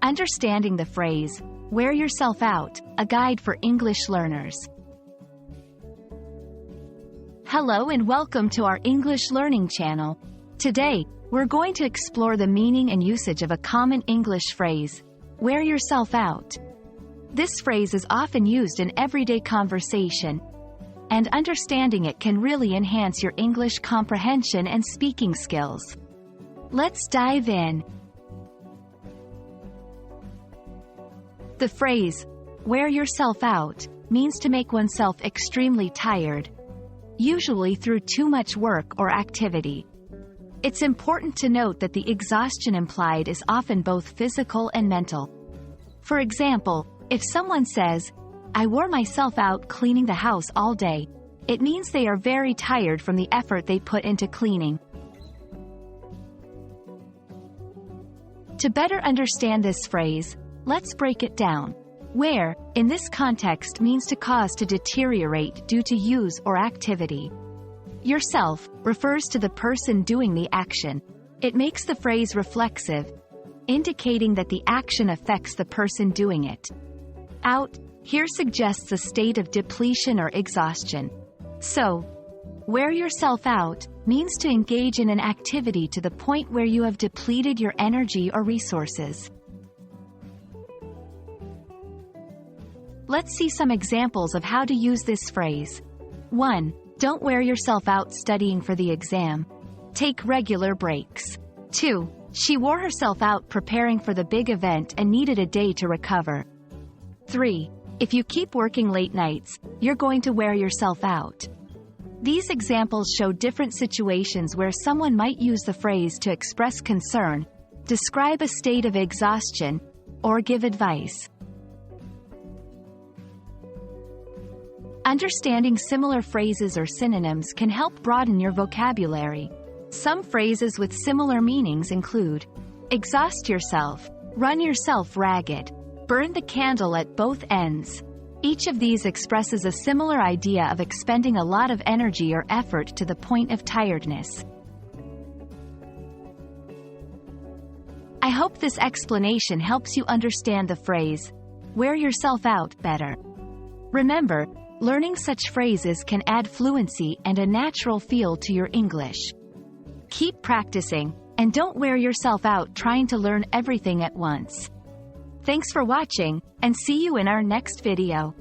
Understanding the phrase, wear yourself out, a guide for English learners. Hello and welcome to our English learning channel. Today, we're going to explore the meaning and usage of a common English phrase, wear yourself out. This phrase is often used in everyday conversation, and understanding it can really enhance your English comprehension and speaking skills. Let's dive in. The phrase, wear yourself out, means to make oneself extremely tired, usually through too much work or activity. It's important to note that the exhaustion implied is often both physical and mental. For example, if someone says, I wore myself out cleaning the house all day, it means they are very tired from the effort they put into cleaning. To better understand this phrase, let's break it down. Wear, in this context, means to cause to deteriorate due to use or activity. Yourself refers to the person doing the action. It makes the phrase reflexive, indicating that the action affects the person doing it. Out here suggests a state of depletion or exhaustion. So, wear yourself out means to engage in an activity to the point where you have depleted your energy or resources. Let's see some examples of how to use this phrase. 1. Don't wear yourself out studying for the exam. Take regular breaks. 2. She wore herself out preparing for the big event and needed a day to recover. 3. If you keep working late nights, you're going to wear yourself out. These examples show different situations where someone might use the phrase to express concern, describe a state of exhaustion, or give advice. Understanding similar phrases or synonyms can help broaden your vocabulary. Some phrases with similar meanings include exhaust yourself, run yourself ragged, burn the candle at both ends. Each of these expresses a similar idea of expending a lot of energy or effort to the point of tiredness. I hope this explanation helps you understand the phrase, wear yourself out, better. Remember, learning such phrases can add fluency and a natural feel to your English. Keep practicing, and don't wear yourself out trying to learn everything at once. Thanks for watching, and see you in our next video.